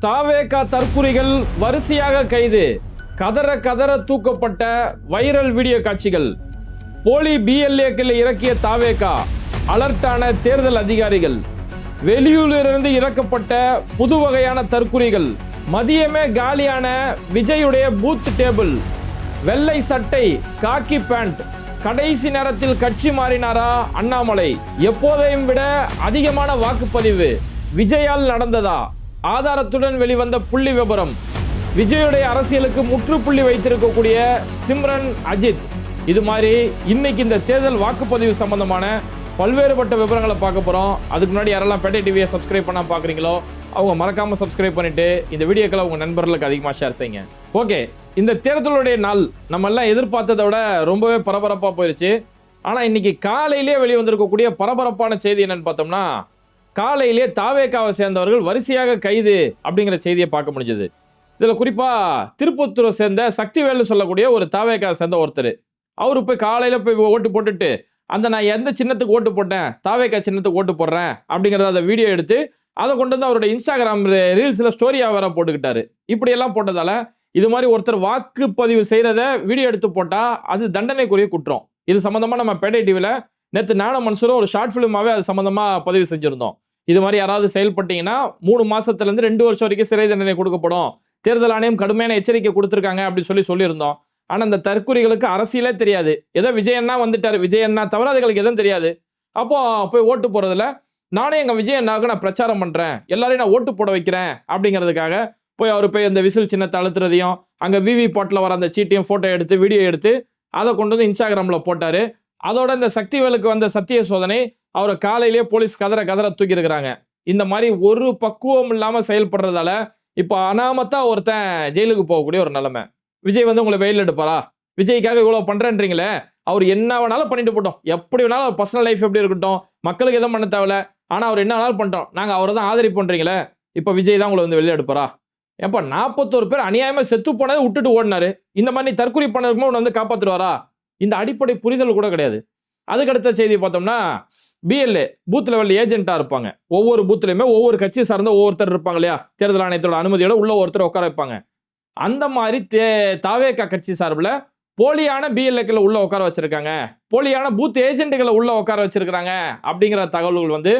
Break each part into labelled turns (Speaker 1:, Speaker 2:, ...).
Speaker 1: தாவேகா தற்குறிகள் வரிசையாக கைது. கதற கதற தூக்கப்பட்ட வைரல் வீடியோ காட்சிகள். போலி பிஎல்ஏக்களை இறக்கிய தாவேகா. அலர்ட்டான தேர்தல் அதிகாரிகள். வெளியூரிலிருந்து இறக்கப்பட்ட புது வகையான தற்குறிகள். மதியமே காலியான விஜயுடைய பூத் டேபிள். வெள்ளை சட்டை, காக்கி பேண்ட். கடைசி நேரத்தில் கட்சி மாறினாரா அண்ணாமலை? எப்போதையும் விட அதிகமான வாக்குப்பதிவு விஜயால் நடந்ததா? ஆதாரத்துடன் வெளிவந்த புள்ளி விபரம். விஜயுடைய அரசியலுக்கு முற்றுப்புள்ளி வைத்திருக்கக்கூடிய சிம்ரன் அஜித். இது மாதிரி இன்னைக்கு இந்த தேர்தல் வாக்குப்பதிவு சம்பந்தமான பல்வேறுபட்ட விவரங்களை பார்க்க போறோம். அதுக்கு முன்னாடி யாரெல்லாம் பேட்டை டிவியை சப்ஸ்கிரைப் பண்ணா பாக்குறீங்களோ அவங்க மறக்காம சப்ஸ்கிரைப் பண்ணிட்டு இந்த வீடியோக்களை உங்க நண்பர்களுக்கு அதிகமாக ஷேர் செய்யுங்க. ஓகே, இந்த தேர்தலுடைய நாள் நம்ம எல்லாம் எதிர்பார்த்ததை விட ரொம்பவே பரபரப்பா போயிருச்சு. ஆனா இன்னைக்கு காலையிலேயே வெளியே வந்திருக்கக்கூடிய பரபரப்பான செய்தி என்னன்னு பார்த்தோம்னா, காலையிலே தாவேகாவை சேர்ந்தவர்கள் வரிசையாக கைது அப்படிங்கிற செய்தியை பார்க்க முடிஞ்சது. இதுல குறிப்பா திருப்பத்தூரை சேர்ந்த சக்திவேல்னு சொல்லக்கூடிய ஒரு தாவேகாவை சேர்ந்த ஒருத்தர், அவரு போய் காலையில போய் ஓட்டு போட்டுட்டு நான் எந்த சின்னத்துக்கு ஓட்டு போட்டேன், தாவேகா சின்னத்துக்கு ஓட்டு போடுறேன் அப்படிங்கிறத அந்த வீடியோ எடுத்து அதை கொண்டு வந்து அவருடைய இன்ஸ்டாகிராம் ரீல்ஸ்ல ஸ்டோரியா வேற போட்டுக்கிட்டாரு. இப்படி எல்லாம் போட்டதால இது மாதிரி ஒருத்தர் வாக்குப்பதிவு செய்யறத வீடியோ எடுத்து போட்டா அது தண்டனைக்குரிய குற்றம். இது சம்பந்தமா நம்ம பேட்டை டிவில நேற்று நானும் மன்சூரும் ஒரு ஷார்ட் பிலிமாவே அது சம்பந்தமா பதிவு செஞ்சிருந்தோம். இது மாதிரி யாராவது செயல்பட்டீங்கன்னா 3 மாசத்துல இருந்து 2 வருஷம் வரைக்கும் சிறை தண்டனை கொடுக்கப்படும். தேர்தல் ஆணையம் கடுமையான எச்சரிக்கை கொடுத்திருக்காங்க அப்படின்னு சொல்லியிருந்தோம். ஆனா இந்த தற்குறிகளுக்கு அரசியலே தெரியாது. ஏதோ விஜயண்ணா வந்துட்டாரு, விஜயண்ணா தவிர அதுகளுக்கு எதுவும் தெரியாது. அப்போ போய் ஓட்டு போறதுல நானே எங்க விஜயண்ணாவுக்கு நான் பிரச்சாரம் பண்றேன், எல்லாரையும் நான் ஓட்டு போட வைக்கிறேன் அப்படிங்கிறதுக்காக போய் அவர் போய் அந்த விசில் சின்னத்தை அழுத்துறதையும் அங்க விவி பாட்டில் வர அந்த சீட்டையும் போட்டோ எடுத்து வீடியோ எடுத்து அதை கொண்டு வந்து இன்ஸ்டாகிராம்ல போட்டாரு. அதோட இந்த சக்திவேலுக்கு வந்த சத்திய சோதனை அவரை காலையிலேயே போலீஸ் கதற கதற தூக்கி இருக்கிறாங்க. இந்த மாதிரி ஒரு பக்குவம் இல்லாம செயல்படுறதால இப்போ அனாமத்தா ஒருத்தன் ஜெயிலுக்கு போகக்கூடிய ஒரு நிலைமை. விஜய் வந்து உங்களை வெயில் எடுப்பாரா? விஜய்க்காக இவ்வளவு பண்றேன்றீங்களே, அவர் என்ன வேணாலும் பண்ணிட்டு போட்டோம், எப்படி வேணாலும் அவர் பர்சனல் லைஃப் எப்படி இருக்கட்டும், மக்களுக்கு எதுவும் பண்ண தேவையில்ல, ஆனா அவர் என்ன வேணாலும் பண்ணிட்டோம், நாங்க அவரை தான் ஆதரிப்போன்றீங்களே, இப்ப விஜய் தான் உங்களை வந்து வெளியே எடுப்பாரா? எப்ப 41 பேர் அநியாயமா செத்து போனதை விட்டுட்டு ஓடினாரு, இந்த மாதிரி தற்கொலை பண்ணதுக்குமே வந்து காப்பாத்துருவாரா? இந்த அடிப்படை புரிதல் கூட கிடையாது. அதுக்கு அடுத்த செய்தி பார்த்தோம்னா, பிஎல்ஏ பூத் லெவல் ஏஜென்ட்டா இருப்பாங்க. ஒவ்வொரு பூத்லயுமே ஒவ்வொரு கட்சி சார்ந்த ஒவ்வொருத்தர் இருப்பாங்க இல்லையா, தேர்தல் ஆணையத்தோட அனுமதியோட உள்ள ஒருத்தர் உட்கார வைப்பாங்க. அந்த மாதிரி தாவேகா கட்சி சார்பில் போலியான பிஎல்ஏக்களை உள்ள உட்கார வச்சிருக்காங்க, போலியான பூத் ஏஜென்ட்டுகளை உள்ள உட்கார வச்சிருக்காங்க அப்படிங்கிற தகவல்கள் வந்து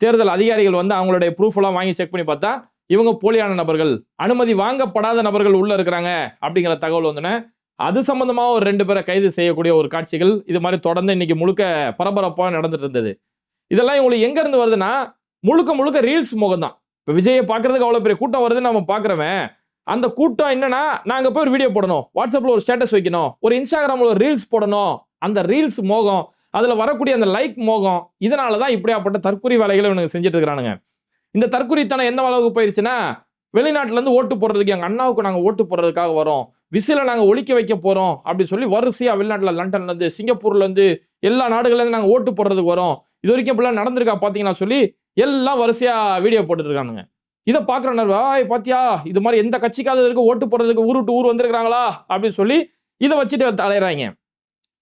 Speaker 1: தேர்தல் அதிகாரிகள் வந்து அவங்களுடைய ப்ரூஃப் எல்லாம் வாங்கி செக் பண்ணி பார்த்தா இவங்க போலியான நபர்கள், அனுமதி வாங்கப்படாத நபர்கள் உள்ள இருக்கிறாங்க அப்படிங்கிற தகவல் வந்துன்னு அது சம்பந்தமா ஒரு 2 பேரை கைது செய்யக்கூடிய ஒரு காட்சிகள் இது மாதிரி தொடர்ந்து இன்னைக்கு முழுக்க பரபரப்பாக நடந்துட்டு இருந்தது. இதெல்லாம் இவங்களுக்கு எங்க இருந்து வருதுன்னா, முழுக்க முழுக்க ரீல்ஸ் முகம் தான். இப்போ விஜயை பார்க்கறதுக்கு அவ்வளவு பெரிய கூட்டம் வருதுன்னு நம்ம பார்க்குறவன், அந்த கூட்டம் என்னன்னா, நாங்க போய் ஒரு வீடியோ போடணும், வாட்ஸ்அப்ல ஒரு ஸ்டேட்டஸ் வைக்கணும், ஒரு இன்ஸ்டாகிராம்ல ஒரு ரீல்ஸ் போடணும், அந்த ரீல்ஸ் மோகம், அதுல வரக்கூடிய அந்த லைக் மோகம், இதனாலதான் இப்படியாப்பட்ட தற்குறி வேலைகளை இவனுங்க செஞ்சுட்டு இருக்கிறானுங்க. இந்த தற்குறித்தனம் எந்த அளவுக்கு போயிருச்சுன்னா, வெளிநாட்டுல இருந்து ஓட்டு போடுறதுக்கு எங்க அண்ணாவுக்கு நாங்க ஓட்டு போடுறதுக்காக வரோம், விசில நாங்க ஒழிக்க வைக்க போறோம் அப்படின்னு சொல்லி வரிசையா வெளிநாட்டுல லண்டன்ல இருந்து சிங்கப்பூர்ல இருந்து எல்லா நாடுகள்ல இருந்து நாங்க ஓட்டு போடுறதுக்கு வரோம், இது வரைக்கும் இப்படிலாம் நடந்திருக்கா பாத்தீங்கன்னா சொல்லி எல்லாம் வரிசையா வீடியோ போட்டுட்டு இருக்கானுங்க. இதை பாக்குற பாத்தியா, இது மாதிரி எந்த கட்சிக்காவது இருக்கு ஓட்டு போடுறதுக்கு ஊர் விட்டு ஊர் வந்திருக்காங்களா அப்படின்னு சொல்லி இதை வச்சுட்டு தலையறாங்க.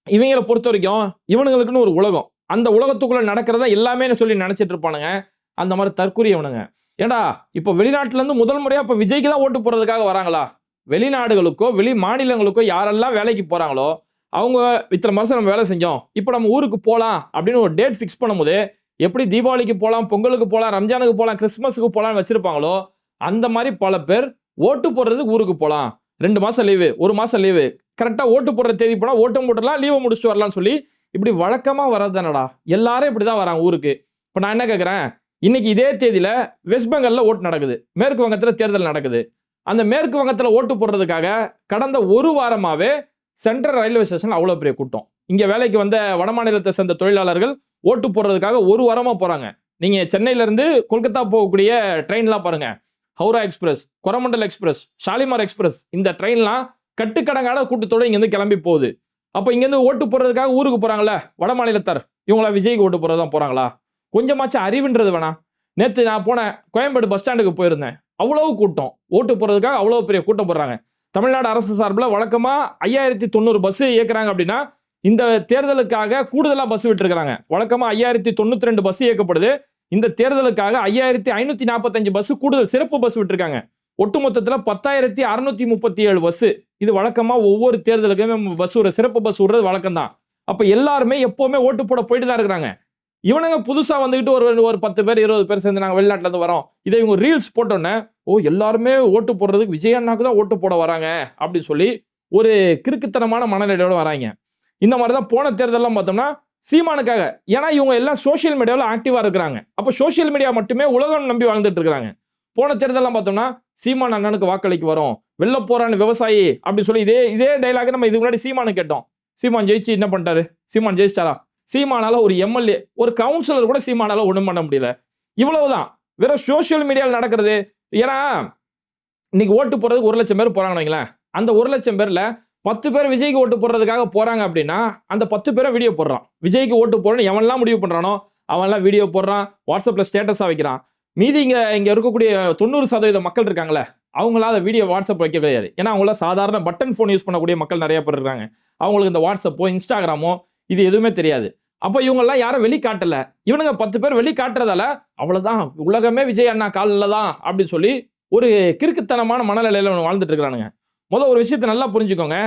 Speaker 1: இவங்களை பொறுத்த வரைக்கும் இவனுங்களுக்குன்னு ஒரு உலகம், அந்த உலகத்துக்குள்ள நடக்கிறதா எல்லாமே சொல்லி நினைச்சிட்டு இருப்பானுங்க. அந்த மாதிரி தற்குறி இவனுங்க. ஏண்டா இப்ப வெளிநாட்டுல இருந்து முதல் முறையா இப்ப விஜய்க்கு தான் ஓட்டு போடுறதுக்காக வராங்களா? வெளிநாடுகளுக்கோ வெளி மாநிலங்களுக்கோ யாரெல்லாம் வேலைக்கு போறாங்களோ அவங்க இத்தனை வருஷம் நம்ம வேலை செஞ்சோம், இப்ப நம்ம ஊருக்கு போலாம் அப்படின்னு ஒரு டேட் பிக்ஸ் பண்ணும்போது எப்படி தீபாவளிக்கு போலாம், பொங்கலுக்கு போலாம், ரம்ஜானுக்கு போலாம், கிறிஸ்துமஸுக்கு போலாம்னு வச்சிருப்பாங்களோ அந்த மாதிரி பல பேர் ஓட்டு போடுறதுக்கு ஊருக்கு போலாம், 2 மாசம் லீவு, 1 மாசம் லீவு, கரெக்டா ஓட்டு போடுற தேதி போனா ஓட்டம் போட்டுலாம், லீவை முடிச்சுட்டு வரலாம்னு சொல்லி இப்படி வழக்கமா வர்றதுதானடா. எல்லாரும் இப்படிதான் வராங்க ஊருக்கு. இப்ப நான் என்ன கேட்கிறேன், இன்னைக்கு இதே தேதியில வெஸ்ட் பெங்கால்ல ஓட்டு நடக்குது, மேற்கு வங்கத்துல தேர்தல் நடக்குது. அந்த மேற்கு வங்கத்துல ஓட்டு போடுறதுக்காக கடந்த 1 வாரமாவே சென்ட்ரல் ரயில்வே ஸ்டேஷன் அவ்வளவு பெரிய கூட்டம். இங்க வேலைக்கு வந்த வடமாநிலத்தை சேர்ந்த தொழிலாளர்கள் ஓட்டு போடுறதுக்காக 1 வாரமா போறாங்க. நீங்க சென்னையில இருந்து கொல்கத்தா போகக்கூடிய ட்ரெயின்லாம் பாருங்க, Howrah express, Coromandel express, Shalimar express, இந்த ட்ரெயின்லாம் கட்டுக்கடங்கான கூட்டத்தோட இங்க இருந்து கிளம்பி போகுது. அப்ப இங்க இருந்து ஓட்டு போடுறதுக்காக ஊருக்கு போறாங்கல்ல வட மாநிலத்தார், இவங்களா விஜய்க்கு ஓட்டு போறதுதான் போறாங்களா? கொஞ்சமாச்சும் அறிவுன்றது வேணாம். நேற்று நான் போனேன், கோயம்பேடு பஸ் ஸ்டாண்டுக்கு போயிருந்தேன், அவ்வளவு கூட்டம், ஓட்டு போறதுக்காக அவ்வளவு பெரிய கூட்டம் போடுறாங்க. தமிழ்நாடு அரசு சார்பில் வழக்கமா 5090 பஸ் இயக்குறாங்க அப்படின்னா இந்த தேர்தலுக்காக கூடுதலா பஸ் விட்டுருக்காங்க. வழக்கமா 5092 பஸ் இயக்கப்படுது. இந்த தேர்தலுக்காக 5545 பஸ் கூடுதல் சிறப்பு பஸ் விட்டுருக்காங்க. ஒட்டுமொத்தத்துல 10,637 பஸ். இது வழக்கமா ஒவ்வொரு தேர்தலுக்குமே பஸ் விடுற சிறப்பு பஸ் விடுறது வழக்கம் தான். அப்ப எல்லாருமே எப்பவுமே ஓட்டு போட போயிட்டு தான் இருக்கிறாங்க. இவனுங்க புதுசா வந்துகிட்டு ஒரு 10 பேர் 20 பேர் சேர்ந்து நாங்க வெளிநாட்டுல இருந்து வரோம். இதை இவங்க ரீல்ஸ் போட்டோன்னே, ஓ எல்லாருமே ஓட்டு போடுறதுக்கு விஜய் அண்ணாக்கு தான் ஓட்டு போட வராங்க அப்படின்னு சொல்லி ஒரு கிறுக்குத்தனமான மனநிலையோட வராங்க. இந்த மாதிரி தான் போன தேர்தல்லாம் பார்த்தோம்னா சீமானுக்காக. ஏன்னா இவங்க எல்லாம் சோசியல் மீடியாவில் ஆக்டிவா இருக்கிறாங்க. அப்ப சோசியல் மீடியா மட்டுமே உலகம் நம்பி வாழ்ந்துட்டு இருக்காங்க. போன தேர்தல்லாம் பார்த்தோம்னா சீமான் அண்ணனுக்கு வாக்களிக்க வரும், வெல்ல போறான்னு விவசாயி அப்படி சொல்லி இதே டைலாக் நம்ம இதுக்கு முன்னாடி சீமானு கேட்டோம். சீமான் ஜெயிச்சு என்ன பண்ணிட்டாரு? சீமான் ஜெயிச்சாரா? சீமானால ஒரு எம்எல்ஏ, ஒரு கவுன்சிலர் கூட சீமானால ஒண்ணும் பண்ண முடியல. இவ்வளவுதான் வெறும் சோசியல் மீடியாவில் நடக்கிறது. ஏன்னா இன்னைக்கு ஓட்டு போறதுக்கு 1 லட்சம் பேர் போறாங்கன்னு வைங்களேன். அந்த 1 லட்சம் பேர்ல 10 பேர் விஜய்க்கு ஓட்டு போடுறதுக்காக போறாங்க அப்படின்னா அந்த 10 பேரும் வீடியோ போடுறான். விஜய்க்கு ஓட்டு போடுறன்னு எவன்லாம் முடிவு பண்றானோ அவன்லாம் வீடியோ போடுறான், வாட்ஸ்அப்ல ஸ்டேட்டஸா வைக்கிறான். மீதி இங்க இருக்கக்கூடிய 90% மக்கள் இருக்காங்களே, அவங்களாம் அதை வீடியோ வாட்ஸ்அப் வைக்க கிடையாது. ஏன்னா அவங்களாம் சாதாரண பட்டன் போன் யூஸ் பண்ணக்கூடிய மக்கள் நிறைய பேர் இருக்காங்க. அவங்களுக்கு இந்த வாட்ஸ்அப்போ இன்ஸ்டாகிராமோ இது எதுவுமே தெரியாது. அப்ப இவங்கெல்லாம் யாரும் வெளிக்காட்டல. இவனுங்க 10 பேர் வெளிக்காட்டுறதால அவ்வளவுதான், உலகமே விஜய் அண்ணா காலில் தான் அப்படின்னு சொல்லி ஒரு கிறுக்குத்தனமான மனநிலையில வாழ்ந்துட்டு இருக்கிறானுங்க. முதல் ஒரு விஷயத்தை நல்லா புரிஞ்சுக்கோங்க.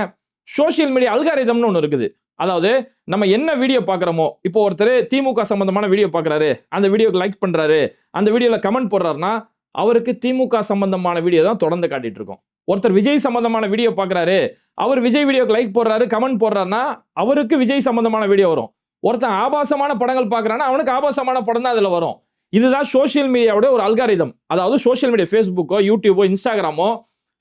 Speaker 1: சோசியல் மீடியா அல்காரிதம்னு ஒன்று இருக்குது. அதாவது நம்ம என்ன வீடியோ பார்க்குறோமோ, இப்போ ஒருத்தர் திமுக சம்பந்தமான வீடியோ பார்க்குறாரு, அந்த வீடியோக்கு லைக் பண்றாரு, அந்த வீடியோல கமெண்ட் போடுறாருன்னா அவருக்கு திமுக சம்பந்தமான வீடியோ தான் தொடர்ந்து காட்டிட்டு இருக்கோம். ஒருத்தர் விஜய் சம்பந்தமான வீடியோ பார்க்குறாரு, அவர் விஜய் வீடியோக்கு லைக் போடுறாரு, கமெண்ட் போடுறாருன்னா அவருக்கு விஜய் சம்பந்தமான வீடியோ வரும். ஒருத்தன் ஆபாசமான படங்கள் பார்க்குறான்னா அவனுக்கு ஆபாசமான படம் தான் அதில் வரும். இதுதான் சோசியல் மீடியாவோட ஒரு அல்காரிதம். அதாவது சோசியல் மீடியா ஃபேஸ்புக்கோ யூடியூபோ இன்ஸ்டாகிராமோ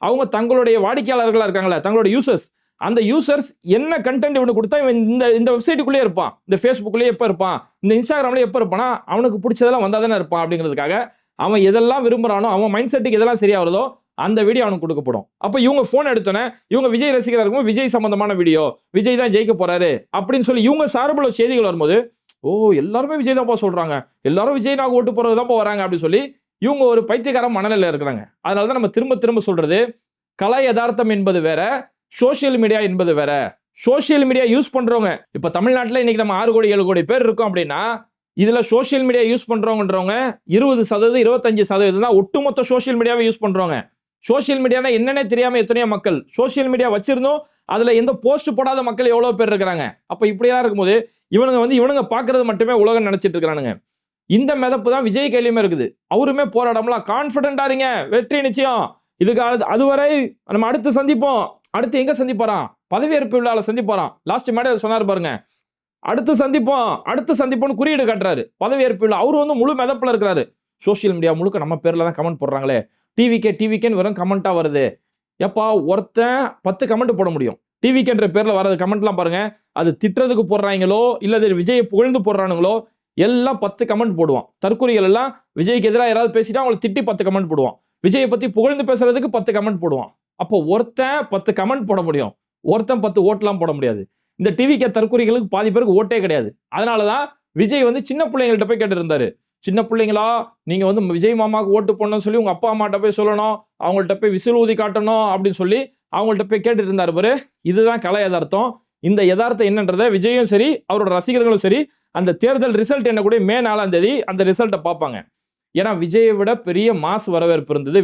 Speaker 1: அவங்க தங்களுடைய வாடிக்கையாளர்களாக இருக்காங்களே, தங்களோட யூசர்ஸ், அந்த யூசர்ஸ் என்ன கண்டென்ட் இவனுக்கு கொடுத்தா இவன் இந்த வெப்சைட்டுக்குள்ளேயே இருப்பான், இந்த ஃபேஸ்புக்குள்ளேயே எப்போ இருப்பான், இந்த இன்ஸ்டாகிராம்லேயே எப்போ இருப்பானா, அவனுக்கு பிடிச்சதெல்லாம் வந்தால் தானே இருப்பான். அப்படிங்கிறதுக்காக அவன் எதெல்லாம் விரும்புகிறானோ, அவன் மைண்ட் செட்டுக்கு எதெல்லாம் சரியா வருதோ அந்த வீடியோ அவனுக்கு கொடுக்கப்படும். அப்போ இவங்க ஃபோன் எடுத்தோன்னே இவங்க விஜய் ரசிகராக இருக்கும், விஜய் சம்பந்தமான வீடியோ, விஜய் தான் ஜெயிக்க போறாரு அப்படின்னு சொல்லி இவங்க சார்புல செய்திகள் வரும்போது, ஓ எல்லாருமே விஜய் தான் சொல்றாங்க, எல்லாரும் விஜய் நாங்க ஓட்டு போறது தான் வராங்க அப்படின்னு சொல்லி இவங்க ஒரு பைத்தியக்கார மனநிலையில இருக்கிறாங்க. அதனால தான் நம்ம திரும்ப சொல்றது, கலை யதார்த்தம் என்பது வேற, சோசியல் மீடியா என்பது வேற. சோசியல் மீடியா யூஸ் பண்றவங்க இப்ப தமிழ்நாட்டில் இன்னைக்கு நம்ம 6 கோடி 7 கோடி பேர் இருக்கோம் அப்படின்னா இதுல சோசியல் மீடியா யூஸ் பண்றவங்க 20% 25% தான் ஒட்டுமொத்த சோசியல் மீடியாவை யூஸ் பண்றவங்க. சோசியல் மீடியானா என்னன்னே தெரியாம எத்தனையோ மக்கள் சோசியல் மீடியா வச்சிருந்தோம், அதுல எந்த போஸ்ட் போடாத மக்கள் எவ்வளவு பேர் இருக்கிறாங்க. அப்ப இப்படியா இருக்கும்போது இவனுங்க பாக்குறது மட்டுமே உலகம் நினைச்சிட்டு இருக்கானுங்க. இந்த மிதப்பு தான் விஜய் கையிலுமே இருக்குது. அவருமே போராடம்லாம் கான்பிடண்டா இருங்க, வெற்றி நிச்சயம். இதுக்கு அதுவரை நம்ம அடுத்து சந்திப்போம். அடுத்து எங்க சந்திப்பாராம்? பதவியேற்பு விழால சந்திப்பாராம். லாஸ்ட் மேடையில சொன்னாரு பாருங்க, அடுத்து சந்திப்போம்னு குறியீடு காட்டுறாரு. பதவியேற்பு விழா அவரு முழு மிதப்புல இருக்கிறாரு. சோசியல் மீடியா முழுக்க நம்ம பேர்ல தான் கமெண்ட் போடுறாங்களே, டிவிக்கேன்னு வெறும் கமெண்டா வருது. எப்பா ஒருத்தன் 10 கமெண்ட் போட முடியும். டிவிக்கேன்ற பேர்ல வர்றது கமெண்ட்லாம் பாருங்க, அது திட்டுறதுக்கு போடுறாங்களோ இல்ல விஜயை புகழ்ந்து போடுறானுங்களோ எல்லாம் 10 கமெண்ட் போடுவான். தற்கொலைகள் எல்லாம் விஜய்க்கு எதிராக யாராவது பேசிட்டா அவங்களை திட்டி 10 கமெண்ட் போடுவான். விஜயை பத்தி புகழ்ந்து பேசுறதுக்கு 10 கமெண்ட் போடுவான். அப்போ ஒருத்தன் 10 கமெண்ட் போட முடியும், ஒருத்தன் 10 ஓட்டெல்லாம் போட முடியாது. இந்த டிவிக்கே தற்கொலைகளுக்கு பாதி பேருக்கு ஓட்டே கிடையாது. அதனாலதான் விஜய் சின்ன பிள்ளைங்கள்ட்ட போய் கேட்டு இருந்தாரு, சின்ன பிள்ளைங்களா நீங்க விஜய் மாமாவுக்கு ஓட்டு போடணும்னு சொல்லி உங்க அப்பா அம்மாட்ட போய் சொல்லணும், அவங்கள்ட்ட போய் விசில் ஊதி காட்டணும் அப்படின்னு சொல்லி அவங்கள்ட்ட போய் கேட்டுட்டு இருந்தாரு பாரு. இதுதான் கலை யதார்த்தம். இந்த யதார்த்தம் என்னன்றத விஜயும் சரி அவரோட ரசிகர்களும் சரி அந்த தேர்தல் ரிசல்ட் என்ன கூட மே 4ஆம் தேதி அந்த ரிசல்ட்டை பார்ப்பாங்க. ஏன்னா விஜயை விட பெரிய மாஸ் வரவேற்பு இருந்தது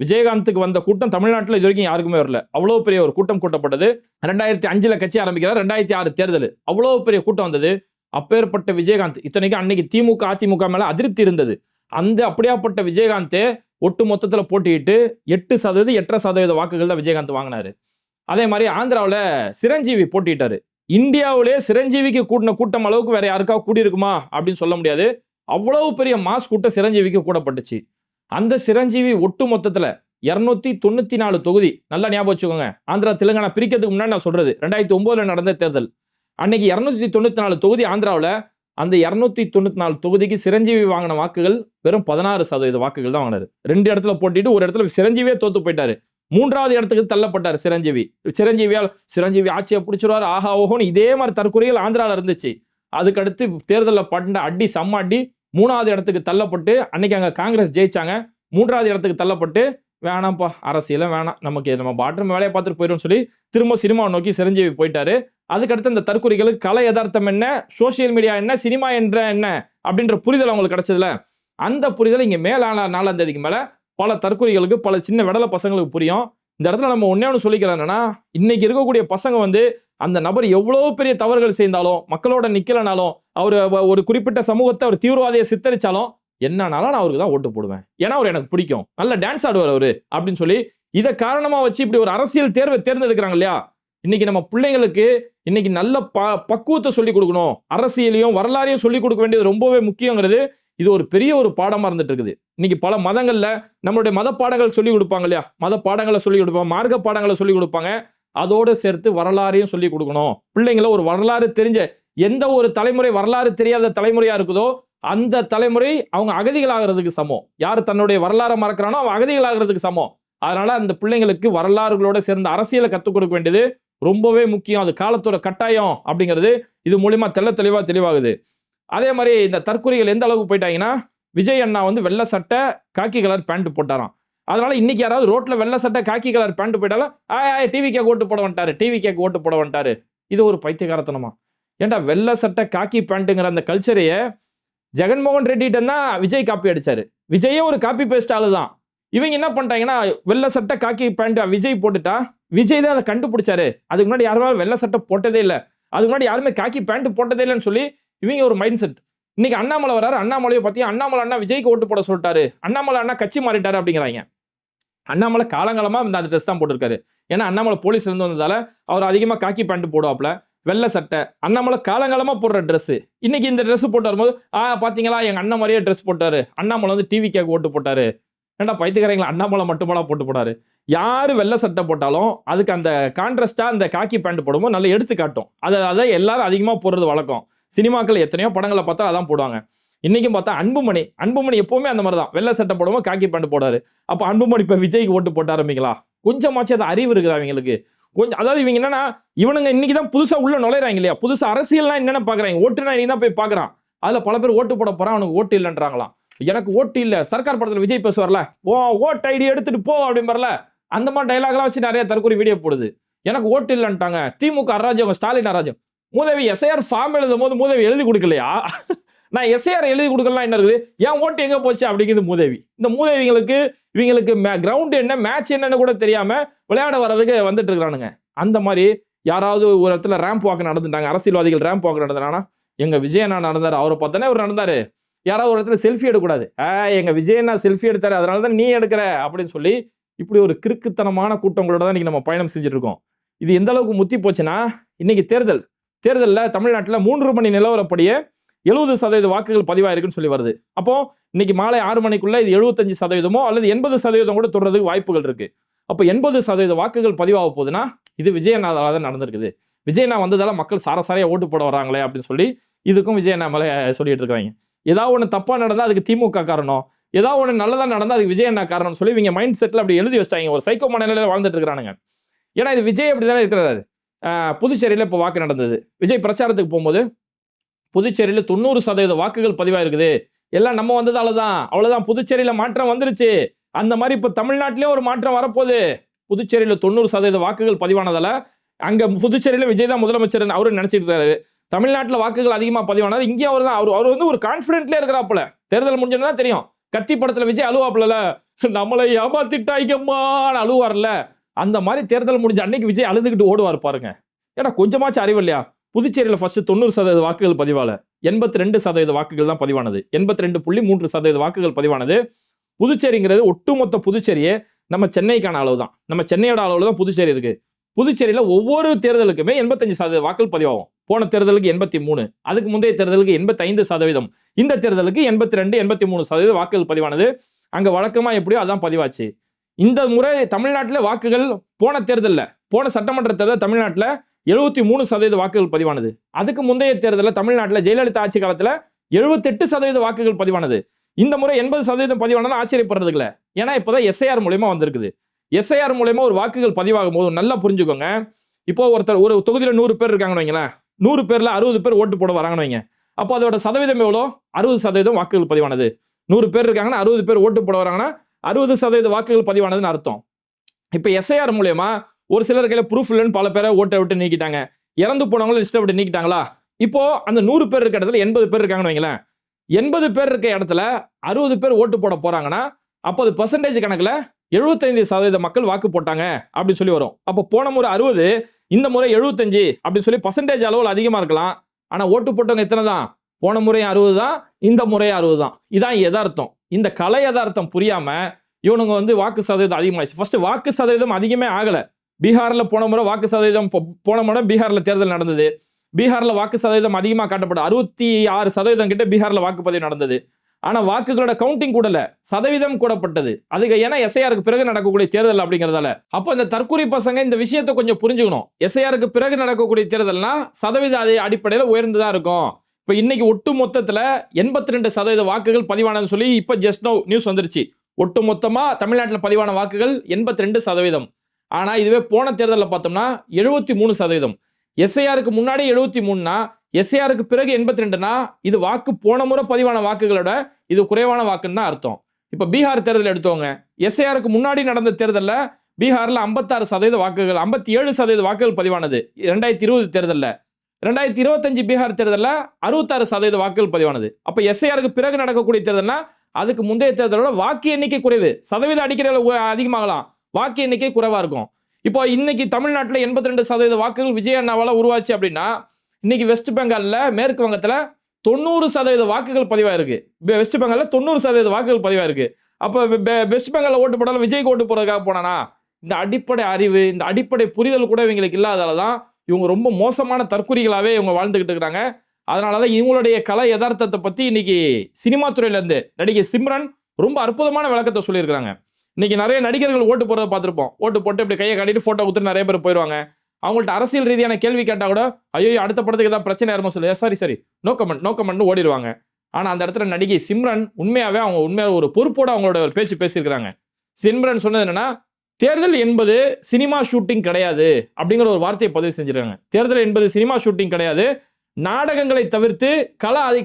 Speaker 1: விஜயகாந்துக்கு வந்த கூட்டம் தமிழ்நாட்டில் இது வரைக்கும் யாருக்குமே வரல. அவ்வளோ பெரிய ஒரு கூட்டம் கூட்டப்பட்டது. 2005 கட்சி ஆரம்பிக்கிறார், 2006 தேர்தல் அவ்வளோ பெரிய கூட்டம் வந்தது. அப்பேற்பட்ட விஜயகாந்த், இத்தனைக்கும் அன்னைக்கு திமுக அதிமுக மேல அதிருப்தி இருந்தது. அந்த அப்படியாப்பட்ட விஜயகாந்தே ஒட்டு மொத்தத்துல போட்டியிட்டு 8% 8.5% வாக்குகள் தான் விஜயகாந்த் வாங்கினாரு. அதே மாதிரி ஆந்திராவில் சிரஞ்சீவி போட்டிட்டாரு. இந்தியாவிலே சிரஞ்சீவிக்கு கூட்டின கூட்டம் அளவுக்கு வேற யாருக்காவது கூடி இருக்குமா அப்படின்னு சொல்ல முடியாது. அவ்வளவு பெரிய மாஸ் கூட்டம் சிரஞ்சீவிக்கு கூடப்பட்டுச்சு. அந்த சிரஞ்சீவி ஒட்டு மொத்தத்துல 294 தொகுதி, நல்லா ஞாபகம் வச்சுக்கோங்க. ஆந்திரா தெலுங்கானா பிரிக்கிறதுக்கு முன்னாடி நான் சொல்றது 2009 நடந்த தேர்தல். அன்னைக்கு 294 தொகுதி ஆந்திராவில். அந்த 294 தொகுதிக்கு சிரஞ்சீவி வாங்கின வாக்குகள் வெறும் 16% வாக்குகள் தான் வாங்கினாரு. 2 இடத்துல போட்டிட்டு ஒரு இடத்துல சிரஞ்சீவியே தோத்து போயிட்டாரு. 3வது இடத்துக்கு தள்ளப்பட்டார் சிரஞ்சீவி ஆட்சியை பிடிச்சிருவாரு, ஆஹா ஓஹோன்னு இதே மாதிரி தற்கொலைகள் ஆந்திராவில் இருந்துச்சு. அதுக்கடுத்து தேர்தலில் பண்ட அடி செம்ம அடி. 3வது இடத்துக்கு தள்ளப்பட்டு அன்னைக்கு அங்கே காங்கிரஸ் ஜெயிச்சாங்க. 3வது இடத்துக்கு தள்ளப்பட்டு வேணாம்ப்பா அரசியல வேணாம், நம்ம பாட்டும் வேலையை பார்த்துட்டு போயிடும் சொல்லி திரும்ப சினிமாவை நோக்கி சிரஞ்சீவி போயிட்டாரு. அதுக்கடுத்து இந்த தற்கொலைகளுக்கு கலை யதார்த்தம் என்ன, சோசியல் மீடியா என்ன, சினிமா என்ற என்ன அப்படின்ற புரிதல் அவங்களுக்கு கிடைச்சதுல, அந்த புரிதல் இங்க மே 4ஆம் தேதிக்கு மேல பல தற்கொலைகளுக்கு பல சின்ன விடலை பசங்களுக்கு புரியும். இந்த இடத்துல நம்ம ஒண்ணு சொல்லிக்கிறேன்னா, இன்னைக்கு இருக்கக்கூடிய பசங்க வந்து அந்த நபர் எவ்வளவு பெரிய தவறுகள் செய்தாலும், மக்களோட நிக்கலனாலும், அவர் ஒரு குறிப்பிட்ட சமூகத்தை அவர் தீவிரவாதியை சித்தரிச்சாலும், என்னன்னாலும் நான் அவருக்கு தான் ஓட்டு போடுவேன். ஏன்னா அவர் எனக்கு பிடிக்கும், நல்ல டான்ஸ் ஆடுவார் அவரு அப்படின்னு சொல்லி இதை காரணமா வச்சு இப்படி ஒரு அரசியல் தேர்வை தேர்ந்தெடுக்கிறாங்க இல்லையா? இன்னைக்கு நம்ம பிள்ளைங்களுக்கு இன்னைக்கு நல்ல பக்குவத்தை சொல்லிக் கொடுக்கணும், அரசியலையும் வரலாறையும் சொல்லிக் கொடுக்க வேண்டியது ரொம்பவே முக்கியங்கிறது இது ஒரு பெரிய ஒரு பாடமா இருந்துட்டு இருக்குது. இன்னைக்கு பல மதங்கள்ல நம்மளுடைய மத பாடங்கள் சொல்லிக் கொடுப்பாங்க இல்லையா? மத பாடங்களை சொல்லிக் கொடுப்பாங்க, மார்க்க பாடங்களை சொல்லிக் கொடுப்பாங்க. அதோடு சேர்த்து வரலாறையும் சொல்லிக் கொடுக்கணும். பிள்ளைங்களை ஒரு வரலாறு தெரிஞ்ச எந்த ஒரு தலைமுறை வரலாறு தெரியாத தலைமுறையா இருக்குதோ அந்த தலைமுறை அவங்க அகதிகளாகிறதுக்கு சமம். யார் தன்னுடைய வரலாறை மறக்கிறானோ அவன் அகதிகளாகிறதுக்கு சமம். அதனால அந்த பிள்ளைங்களுக்கு வரலாறுகளோட சேர்ந்த அரசியலை கற்றுக் கொடுக்க வேண்டியது ரொம்பவே முக்கியம். அது காலத்தோட கட்டாயம் அப்படிங்கிறது இது மூலியமா தெளிவாகுது. அதே மாதிரி இந்த தற்கொலைகள் எந்த அளவுக்கு போயிட்டாங்கன்னா, விஜய் அண்ணா வந்து வெள்ளை சட்டை காக்கி கலர் பேண்ட் போட்டாராம். அதனால இன்னைக்கு யாராவது ரோட்ல வெள்ளை சட்டை காக்கி கலர் பேண்ட் போயிட்டாலும் டிவிக்கே ஓட்டு போட வந்துட்டாரு. இது ஒரு பைத்தியகாரத்தனமா? ஏன்டா வெள்ளை சட்டை காக்கி பேண்ட்டுங்கிற அந்த கல்ச்சரையே ஜெகன்மோகன் ரெட்டிட்ட தான் விஜய் காப்பி அடிச்சாரு. விஜயே ஒரு காப்பி பேஸ்ட் ஆளு தான். இவங்க என்ன பண்ணிட்டாங்கன்னா, வெள்ளை சட்டை காக்கி பேண்ட் விஜய் போட்டுட்டா விஜய் தான் அதை கண்டுபிடிச்சாரு. அதுக்கு முன்னாடி யாருமே வெள்ளை சட்டை போட்டதே இல்லை, அதுக்கு முன்னாடி யாருமே காக்கி பேண்ட் போட்டதே இல்லைன்னு சொல்லி இவங்க ஒரு மைண்ட் செட். இன்னைக்கு அண்ணாமலை வராரு, அண்ணாமலையை பத்தி அண்ணாமலை அண்ணா விஜய்க்கு ஓட்டு போட சொல்லிட்டாரு, அண்ணாமலை அண்ணா கட்சி மாறிட்டாரு அப்படிங்கிறாங்க. அண்ணாமலை காலங்காலமா அந்த ட்ரெஸ் தான் போட்டிருக்காரு. ஏன்னா அண்ணாமலை போலீஸ்ல இருந்து வந்ததால அவர் அதிகமா காக்கி பேண்ட் போடுவாப்ல, வெள்ளை சட்டை. அண்ணாமலை காலங்காலமா போடுற ட்ரெஸ். இன்னைக்கு இந்த ட்ரெஸ் போட்டு வரும்போது பாத்தீங்களா எங்க அண்ணன் மாதிரியே ட்ரெஸ் போட்டாரு, அண்ணாமலை வந்து டிவி கேக்கு ஓட்டு போட்டாரு. ஏன்டா பைத்தியக்காரங்களா, அண்ணாமலை மட்டுமாடா போட்டு போனாரு? யாரு வெள்ளை சட்டை போட்டாலும் அதுக்கு அந்த கான்ட்ராஸ்டா அந்த காக்கி பேண்ட் போடும்போது நல்லா எடுத்து காட்டும். அதை எல்லாரும் அதிகமா போடுறது வழக்கம். சினிமாக்கள் எத்தனையோ படங்களை பார்த்தா அதான் போடுவாங்க. இன்னைக்கும் பார்த்தா அன்புமணி எப்பவுமே அந்த மாதிரி தான், வெள்ளை சட்டை போடுவோம் காக்கி பேண்ட் போடாரு. அப்ப அன்புமணி இப்ப விஜய்க்கு ஓட்டு போட்ட ஆரம்பிங்களா? கொஞ்சமாச்சும் அது அறிவு இருக்குது அவங்களுக்கு. கொஞ்சம் அதாவது இவங்க என்னன்னா, இவனுங்க இன்னைக்கு தான் புதுசா உள்ள நுழைறாங்க இல்லையா? புதுசா அரசியல்லாம் என்னென்ன பாக்குறாங்க, ஓட்டுனா இன்னைக்கு தான் போய் பாக்குறான். அதுல பல பேர் ஓட்டு போட போறான், அவனுக்கு ஓட்டு இல்லைன்றாங்களாம். எனக்கு ஓட்டு இல்ல, சர்க்கார் படத்துல விஜய் பேசுவார்ல, ஓட்டு ஐடி எடுத்துட்டு போ அப்படின்றல, அந்த மாதிரி டைலாக்லாம் வச்சு நிறைய தற்கொலை வீடியோ போடுது. எனக்கு ஓட்டு இல்லைன்ட்டாங்க. திமுக அராஜகம், ஸ்டாலின் அராஜகம். மூதேவி எஸ்ஐஆர் ஃபார்ம் எழுதும் போது மூதேவி எழுதி கொடுக்கலையா? நான் எஸ்ஐஆர் எழுதி கொடுக்கலாம் என்ன இருக்குது, ஏன் ஓட்டு எங்க போச்சு அப்படிங்கிறது மூதேவி. இந்த மூதேவிங்களுக்கு இவங்களுக்கு கிரவுண்ட் என்ன மேட்ச் என்னன்னு கூட தெரியாம விளையாட வர்றதுக்கு வந்துட்டு இருக்கானுங்க. அந்த மாதிரி யாராவது ஒரு இடத்துல ரேம்ப் வாக்கு நடந்துட்டாங்க, அரசியல்வாதிகள் ரேம்ப் வாக்கு நடந்தாங்கன்னா, எங்க விஜயண்ணா நடந்தாரு, அவரை பார்த்தானே அவர் நடந்தாரு. யாராவது ஒரு இடத்துல செல்ஃபி எடுக்கக்கூடாது, எங்க விஜயண்ணா செல்ஃபி எடுத்தாரு அதனால தான் நீ எடுக்கிற அப்படின்னு சொல்லி இப்படி ஒரு கிறுக்குத்தனமான கூட்டங்களோட தான் இன்னைக்கு நம்ம பயணம் செஞ்சுட்டு இருக்கோம். இது எந்த அளவுக்கு முத்தி போச்சுன்னா, இன்னைக்கு தேர்தலில் தமிழ்நாட்டில் 3 மணி நிலவரப்படியே 70% வாக்குகள் பதிவாயிருக்குன்னு சொல்லி வருது. அப்போ இன்னைக்கு மாலை 6 மணிக்குள்ள இது 75% அல்லது 80% கூட தொடர்றதுக்கு வாய்ப்புகள் இருக்கு. அப்போ 80% வாக்குகள் பதிவாக போகுதுன்னா இது விஜயண்ணாவால தான் நடந்திருக்குது. விஜயண்ணா வந்ததால மக்கள் சாரசாரியா ஓட்டு போட வராங்களே அப்படின்னு சொல்லி இதுக்கும் விஜயண்ணா மேலே சொல்லிட்டு இருக்காங்க. ஏதாவது ஒன்று தப்பா நடந்தா அதுக்கு திமுக காரணம், ஏதாவது ஒன்று நல்லதா நடந்தா அதுக்கு விஜயண்ணா காரணம் சொல்லி இவங்க மைண்ட் செட்ல அப்படி எழுதி வச்சாங்க. ஒரு சைக்கோ மனநிலையில வாழ்ந்துட்டு இருக்கிறானுங்க. ஏன்னா இது விஜய் அப்படிதானே இருக்கிறாரு. புதுச்சேரியில் இப்போ வாக்கு நடந்தது. விஜய் பிரச்சாரத்துக்கு போகும்போது புதுச்சேரியில் 90% வாக்குகள் பதிவாயிருக்குது, எல்லாம் நம்ம வந்ததால தான், அவ்வளவுதான், புதுச்சேரியில மாற்றம் வந்துருச்சு. அந்த மாதிரி இப்ப தமிழ்நாட்டிலேயே ஒரு மாற்றம் வரப்போகுது. புதுச்சேரியில 90% வாக்குகள் பதிவானதால அங்க புதுச்சேரியில விஜய் தான் முதலமைச்சர் அவரு நினைச்சிட்டு இருக்காரு. தமிழ்நாட்டில் வாக்குகள் அதிகமா பதிவானது இங்கே அவர் தான். அவர் வந்து ஒரு கான்பிடென்ட்ல இருக்கிறாப்புல. தேர்தல் முடிஞ்சதுதான் தெரியும். கத்தி படத்துல விஜய் அழுவாப்புல, நம்மளை ஏமாத்திட்டாய்கம்மான்னு அழுவார்ல, அந்த மாதிரி தேர்தல் முடிஞ்ச அன்னைக்கு விஜய் அழுதுகிட்டு ஓடுவார் பாருங்க. ஏன்னா கொஞ்சமாச்சும் அறிவு இல்லையா? புதுச்சேரியில் ஃபர்ஸ்ட் 90% வாக்குகள் பதிவால, 82% வாக்குகள் தான் பதிவானது. 82.3% வாக்குகள் பதிவானது. புதுச்சேரிங்கிறது ஒட்டுமொத்த புதுச்சேரியே நம்ம சென்னைக்கான அளவு தான், நம்ம சென்னையோட அளவுல தான் புதுச்சேரி இருக்கு. புதுச்சேரியில ஒவ்வொரு தேர்தலுக்குமே 85% வாக்குகள் பதிவாகும். போன தேர்தலுக்கு 83, அதுக்கு முந்தைய தேர்தலுக்கு 85%, இந்த தேர்தலுக்கு 82, 83% வாக்குகள் பதிவானது. அங்க வழக்கமா எப்படியோ அதான் பதிவாச்சு. இந்த முறை தமிழ்நாட்டில் வாக்குகள் போன தேர்தலில், போன சட்டமன்ற தேர்தல் தமிழ்நாட்டில் 73% வாக்குகள் பதிவானது. அதுக்கு முந்தைய தேர்தலில் தமிழ்நாட்டில் ஜெயலலிதா ஆட்சி காலத்தில் 78% வாக்குகள் பதிவானது. இந்த முறை 80% பதிவானது ஆச்சரியப்படுறதுக்கு இல்லை. ஏன்னா இப்போதான் எஸ்ஐஆர் மூலமா வந்திருக்குது. எஸ்ஐஆர் மூலமா ஒரு வாக்குகள் பதிவாகும் போது நல்லா புரிஞ்சுக்கோங்க. இப்போ ஒருத்தர் ஒரு தொகுதியில் 100 பேர் இருக்காங்கன்னு வைங்களேன், 100 பேர்ல 60 பேர் ஓட்டு போட வராங்கன்னு வைங்க. அப்போ அதோட சதவீதம் எவ்வளோ? 60% வாக்குகள் பதிவானது. 100 பேர் இருக்காங்கன்னா 60 பேர் ஓட்டு போட வராங்கன்னா 60% வாக்குகள் பதிவானதுன்னு அர்த்தம். இப்போ எஸ்ஐஆர் மூலமா ஒரு சிலர் கையில ப்ரூஃப் இல்லைன்னு பல பேரை ஓட்டை விட்டு நீக்கிட்டாங்க. இறந்து போனவங்களும் லிஸ்ட்டை விட்டு நீக்கிட்டாங்களா? இப்போ அந்த 100 பேர் இருக்க இடத்துல 80 பேர் இருக்காங்கன்னு வைங்களேன். 80 பேர் இருக்க இடத்துல 60 பேர் ஓட்டு போட போறாங்கன்னா அப்போ அது பெர்சன்டேஜ் கணக்குல 75% மக்கள் வாக்கு போட்டாங்க அப்படின்னு சொல்லி வரும். அப்போ போன முறை 60, இந்த முறை 75 அப்படின்னு சொல்லி பெர்சன்டேஜ் அளவில் அதிகமா இருக்கலாம். ஆனா ஓட்டு போட்டவங்க எத்தனை தான்? போன முறையும் 60 தான், இந்த முறையும் 60 தான். இதான் யதார்த்தம். இந்த கலை யதார்த்தம் புரியாம இவனுங்க வந்து வாக்கு சதவீதம் அதிகமாயிடுச்சு. ஃபர்ஸ்ட் வாக்கு சதவீதம் அதிகமே ஆகல. பீகார்ல போன முறை வாக்கு சதவீதம், போன முறை பீகார்ல தேர்தல் நடந்தது. பீகார்ல வாக்கு சதவீதம் அதிகமா காட்டப்படும். 66% கிட்ட பீகார்ல வாக்குப்பதிவு நடந்தது. ஆனா வாக்குகளோட கவுண்டிங் கூடல, சதவீதம் கூடப்பட்டது. அதுக்கு ஏன்னா எஸ்ஐஆருக்கு பிறகு நடக்கக்கூடிய தேர்தல் அப்படிங்கறதால. அப்போ இந்த தற்கூரி பசங்க இந்த விஷயத்தை கொஞ்சம் புரிஞ்சுக்கணும். எஸ்ஐஆருக்கு பிறகு நடக்கக்கூடிய தேர்தல்னா சதவீத அடிப்படையில் உயர்ந்துதான் இருக்கும். இப்ப இன்னைக்கு ஒட்டு மொத்தத்துல 82% வாக்குகள் பதிவானதுன்னு சொல்லி இப்ப ஜஸ்ட் நவ் நியூஸ் வந்துருச்சு. ஒட்டு மொத்தமா தமிழ்நாட்டில் பதிவான வாக்குகள் 82%. ஆனா இதுவே போன தேர்தலில் பார்த்தோம்னா 73%. எஸ்ஐஆருக்கு முன்னாடி 73னா எஸ்ஐஆருக்கு பிறகு 82னா இது வாக்கு போன முறை பதிவான வாக்குகளோட இது குறைவான வாக்குன்னு தான் அர்த்தம். இப்ப பீகார் தேர்தல் எடுத்தவங்க, எஸ்ஐஆருக்கு முன்னாடி நடந்த தேர்தலில் பீகார்ல 56% வாக்குகள், 57% வாக்குகள் பதிவானது 2020 தேர்தலில். 2025 பீகார் தேர்தலில் 66% வாக்குகள் பதிவானது. அப்ப எஸ்ஐஆருக்கு பிறகு நடக்கக்கூடிய தேர்தல்னா அதுக்கு முந்தைய தேர்தலோட வாக்கு எண்ணிக்கை குறைவு. சதவீத அடிப்படையில் அதிகமாகலாம், வாக்கு எண்ணிக்கை குறைவா இருக்கும். இப்போ இன்னைக்கு தமிழ்நாட்டில் 82% வாக்குகள் விஜய் அண்ணாவால உருவாச்சு அப்படின்னா, இன்னைக்கு வெஸ்ட் பெங்கால்ல, மேற்கு வங்கத்துல 90% வாக்குகள் பதிவாயிருக்கு. வெஸ்ட் பெங்கால்ல 90% வாக்குகள் பதிவாயிருக்கு. அப்ப வெஸ்ட் பெங்கால்ல ஓட்டு போடாலும் விஜய்க்கு ஓட்டு போறதுக்காக போனானா? இந்த அடிப்படை அறிவு, இந்த அடிப்படை புரிதல் கூட இவங்களுக்கு இல்லாததால தான் இவங்க ரொம்ப மோசமான தற்குறிகளாவே இவங்க வாழ்ந்துகிட்டு இருக்காங்க. அதனாலதான் இவங்களுடைய கலை யதார்த்தத்தை பத்தி இன்னைக்கு சினிமா துறையில இருந்து நடிகை சிம்ரன் ரொம்ப அற்புதமான விளக்கத்தை சொல்லியிருக்காங்க. இன்னைக்கு நிறைய நடிகர்கள் ஓட்டு போறதை பார்த்திருப்போம். ஓட்டு போட்டு இப்படி கையை காட்டிட்டு போட்டோ கொடுத்து நிறைய பேர் போயிடுவாங்க. அவங்கள்ட்ட அரசியல் ரீதியான கேள்வி கேட்டா கூட ஐயோ அடுத்த படத்துக்கு ஏதாவது பிரச்சனை ஆயிருமோ சொல்லி சரி நோ கமெண்ட் ஓடிடுவாங்க. ஆனா அந்த இடத்துல நடிகை சிம்ரன் உண்மையாவே அவங்க உண்மையாக ஒரு பொறுப்போட அவங்களோட ஒரு பேச்சு பேசியிருக்காங்க. சிம்ரன் சொன்னது என்னன்னா, தேர்தல் என்பது சினிமா ஷூட்டிங் கிடையாது அப்படிங்கிற ஒரு வார்த்தையை பதிவு செஞ்சிருக்காங்க. தேர்தல் என்பது சினிமா ஷூட்டிங் கிடையாது, நாடகங்களை தவிர்த்து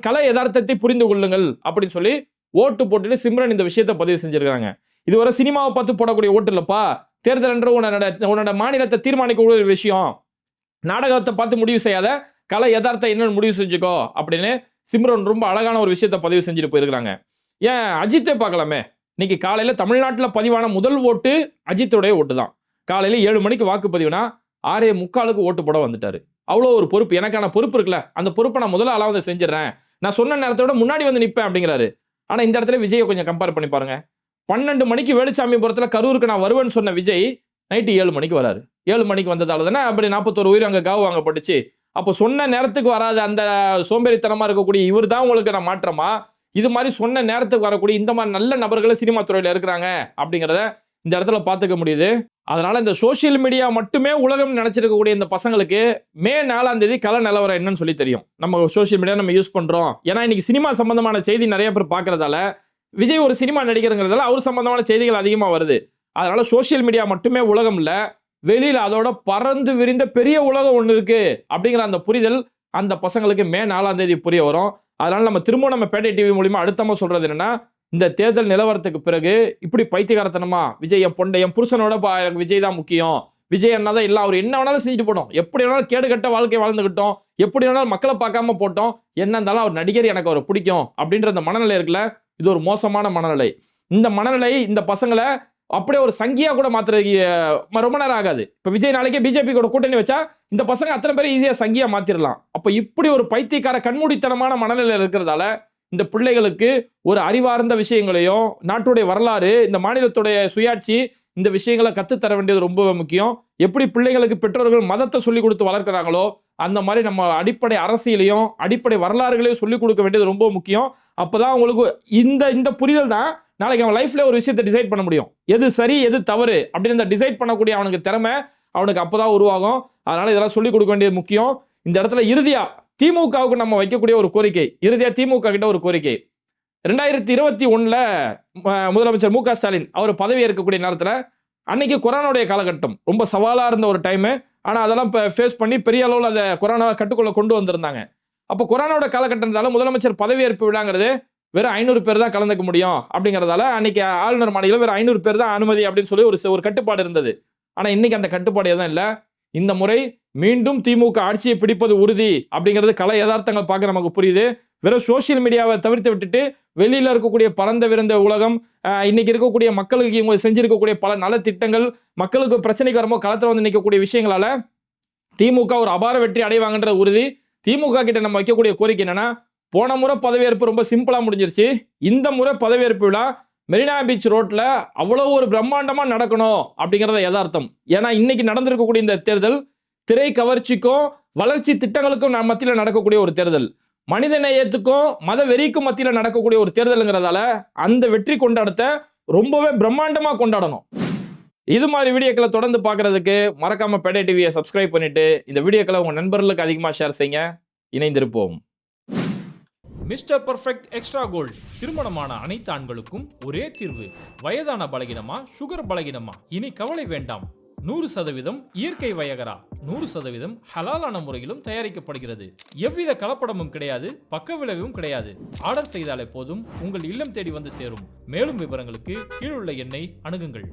Speaker 1: கலை யதார்த்தத்தை புரிந்து கொள்ளுங்கள் அப்படின்னு சொல்லி ஓட்டு போட்டுட்டு சிம்ரன் இந்த விஷயத்தை பதிவு செஞ்சிருக்காங்க. இதுவரை சினிமாவை பார்த்து போடக்கூடிய ஓட்டு இல்லப்பா, தேர்தல் என்ற உன்னோட மாநிலத்தை தீர்மானிக்கக்கூடிய ஒரு விஷயம். நாடகத்தை பார்த்து முடிவு செய்யாத, கலை யதார்த்தம் என்னன்னு முடிவு செஞ்சுக்கோ அப்படின்னு சிம்ரன் ரொம்ப அழகான ஒரு விஷயத்தை பதிவு செஞ்சுட்டு போயிருக்காங்க. ஏன் அஜித்தை பார்க்கலாமே. இன்னைக்கு காலையில தமிழ்நாட்டில் பதிவான முதல் ஓட்டு அஜித்துடைய ஓட்டு தான். காலையில 7 மணிக்கு வாக்குப்பதிவுனா 6:45 ஓட்டு போட வந்துட்டாரு. அவ்வளோ ஒரு பொறுப்பு, எனக்கான பொறுப்பு இருக்குல்ல, அந்த பொறுப்பை நான் முதல்ல அளவு செஞ்சிடறேன், நான் சொன்ன நேரத்தோட முன்னாடி வந்து நிற்பேன் அப்படிங்கிறாரு. ஆனா இந்த இடத்துல விஜயை கொஞ்சம் கம்பேர் பண்ணி பாருங்க. 12 மணிக்கு வேலுச்சாமிபுரத்துல கரூருக்கு நான் வருவேன்னு சொன்ன விஜய் நைட்டு 7 மணிக்கு வராரு. 7 மணிக்கு வந்ததால தானே அப்படி 41 உயிர் அங்க காவு வாங்கப்பட்டுச்சு. அப்போ சொன்ன நேரத்துக்கு வராத அந்த சோம்பேறித்தனமா இருக்கக்கூடிய இவர் தான் உங்களுக்கு நான் மாற்றமா? இது மாதிரி சொன்ன நேரத்துக்கு வரக்கூடிய இந்த மாதிரி நல்ல நபர்கள் சினிமா துறையில இருக்கிறாங்க அப்படிங்கிறத இந்த இடத்துல பார்த்துக்க முடியுது. அதனால இந்த சோசியல் மீடியா மட்டுமே உலகம் நினைச்சிருக்கக்கூடிய இந்த பசங்களுக்கு மே 4ஆம் தேதி கள நிலவரம் என்னன்னு சொல்லி தெரியும். நம்ம சோசியல் மீடியா நம்ம யூஸ் பண்றோம், ஏன்னா இன்னைக்கு சினிமா சம்பந்தமான செய்தி நிறைய பேர் பார்க்கறதால, விஜய் ஒரு சினிமா நடிகருங்கிறதால அவர் சம்பந்தமான செய்திகள் அதிகமா வருது. அதனால சோசியல் மீடியா மட்டுமே உலகம் இல்ல, வெளியில அதோட பறந்து விரிந்த பெரிய உலகம் ஒண்ணு இருக்கு அப்படிங்கிற அந்த புரிதல் அந்த பசங்களுக்கு மே 4ஆம் தேதி புரிய வரும். அதனால நம்ம திரும்ப நம்ம பேட்டை டிவி மூலியமா அடுத்தமா சொல்றது என்னன்னா, இந்த தேர்தல் நிலவரத்துக்கு பிறகு இப்படி பைத்தியகாரத்தனமா விஜய் என் புருஷனோட விஜய் தான் முக்கியம், விஜய் அண்ணா தான் இல்ல, அவர் என்ன வேணாலும் செஞ்சுட்டு போட்டோம், எப்படி வேணாலும் கேடு கட்ட வாழ்க்கை வாழ்ந்துகிட்டோம், எப்படி வேணாலும் மக்களை பார்க்காம போட்டோம், என்ன இருந்தாலும் அவர் நடிகர், எனக்கு அவரை பிடிக்கும் அப்படின்ற அந்த மனநிலை இருக்குல்ல, இது ஒரு மோசமான மனநிலை. இந்த மனநிலை இந்த பசங்களை அப்படியே ஒரு சங்கியா கூட மாத்துறதுக்கு ரொம்ப நேரம் ஆகாது. இப்ப விஜய் நாளைக்கே பிஜேபி கூட கூட்டணி வச்சா இந்த பசங்க அத்தனை பேரை ஈஸியா சங்கியா மாத்திரலாம். அப்ப இப்படி ஒரு பைத்தியக்கார கண்மூடித்தனமான மனநிலையில் இருக்கிறதால இந்த பிள்ளைகளுக்கு ஒரு அறிவார்ந்த விஷயங்களையும், நாட்டுடைய வரலாறு, இந்த மாநிலத்துடைய சுயாட்சி, இந்த விஷயங்களை கற்றுத்தர வேண்டியது ரொம்ப முக்கியம். எப்படி பிள்ளைகளுக்கு பெற்றோர்கள் மதத்தை சொல்லிக் கொடுத்து வளர்க்கிறாங்களோ அந்த மாதிரி நம்ம அடிப்படை அரசியலையும் அடிப்படை வரலாறுகளையும் சொல்லிக் கொடுக்க வேண்டியது ரொம்ப முக்கியம். அப்பதான் உங்களுக்கு இந்த புரிதல் தான் நாளைக்கு அவன் லைஃப்ல ஒரு விஷயத்தை டிசைட் பண்ண முடியும். எது சரி எது தவறு அப்படின்னு டிசைட் பண்ணக்கூடிய அவனுக்கு திறமை அவனுக்கு அப்பதான் உருவாகும். அதனால இதெல்லாம் சொல்லிக் கொடுக்க வேண்டியது முக்கியம். இந்த இடத்துல இறுதியா திமுகவுக்கு நம்ம வைக்கக்கூடிய ஒரு கோரிக்கை, இறுதியா திமுக கிட்ட ஒரு கோரிக்கை. 2021 முதலமைச்சர் மு.க. ஸ்டாலின் அவர் பதவி ஏற்கக்கூடிய நேரத்தில் அன்னைக்கு கொரோனாவுடைய காலகட்டம் ரொம்ப சவாலா இருந்த ஒரு டைம். ஆனா அதெல்லாம் ஃபேஸ் பண்ணி பெரிய அளவில் அதை கொரோனாவை கட்டுக்குள்ள கொண்டு வந்திருந்தாங்க. அப்போ கொரோனாவோட காலகட்டத்தால முதலமைச்சர் பதவியேற்பு விழாங்கிறது வெறும் 500 பேர் தான் கலந்துக்க முடியும் அப்படிங்கிறதால அன்னைக்கு ஆளுநர் மாளிகையில் வெறும் 500 பேர் தான் அனுமதி அப்படின்னு சொல்லி ஒரு கட்டுப்பாடு இருந்தது. ஆனா இன்னைக்கு அந்த கட்டுப்பாடு எதுவும் இல்லை. இந்த முறை மீண்டும் திமுக ஆட்சியை பிடிப்பது உறுதி அப்படிங்கிறது கலை யதார்த்தங்கள் பார்க்க நமக்கு புரியுது. வெறும் சோசியல் மீடியாவை தவிர்த்து விட்டுட்டு வெளியில இருக்கக்கூடிய பரந்த விருந்த உலகம், இன்னைக்கு இருக்கக்கூடிய மக்களுக்கு இவங்க செஞ்சிருக்கக்கூடிய பல நல திட்டங்கள், மக்களுக்கு பிரச்சனைக்கு வரும்போது களத்தில் வந்து நிற்கக்கூடிய விஷயங்களால திமுக ஒரு அபார வெற்றி அடைவாங்கன்ற உறுதி. திமுக கிட்ட நம்ம வைக்கக்கூடிய கோரிக்கை என்னன்னா, போன முறை பதவியேற்பு ரொம்ப சிம்பிளா முடிஞ்சிருச்சு. இந்த முறை பதவியேற்பு விழா மெரினா பீச் ரோட்ல அவ்வளவு ஒரு பிரம்மாண்டமா நடக்கணும் அப்படிங்கறத யதார்த்தம். ஏன்னா இன்னைக்கு நடந்திருக்கக்கூடிய இந்த தேர்தல் திரை கவர்ச்சிக்கும் வளர்ச்சி திட்டங்களுக்கும் மத்தியில் நடக்கக்கூடிய ஒரு தேர்தல், மனித நேயத்துக்கும் மத வெறிக்கும் மத்தியில் நடக்கக்கூடிய ஒரு தேர்தலுங்கிறதால அந்த வெற்றி கொண்டாடத்தை ரொம்பவே பிரம்மாண்டமா கொண்டாடணும். இது மாதிரி வீடியோக்களை தொடர்ந்து பார்க்கறதுக்கு மறக்காம பேடை டிவியை சப்ஸ்கிரைப் பண்ணிட்டு இந்த வீடியோக்களை உங்க நண்பர்களுக்கு அதிகமாக ஷேர் செய்யுங்க. இணைந்திருப்போம்.
Speaker 2: Mister perfect extra gold. திருமணமான அனைத்து ஆண்களுக்கும் ஒரே தீர்வு. வயதான பலகினமா, சுகர் பலகினமா, இனி கவலை வேண்டாம். 100% இயற்கை வயகரா, 100% ஹலாலான முறையிலும் தயாரிக்கப்படுகிறது. எவ்வித கலப்படமும் கிடையாது, பக்க விளைவும் கிடையாது. ஆர்டர் செய்தாலே போதும், உங்கள் இல்லம் தேடி வந்து சேரும். மேலும் விவரங்களுக்கு கீழுள்ள எண்ணை அணுகுங்கள்.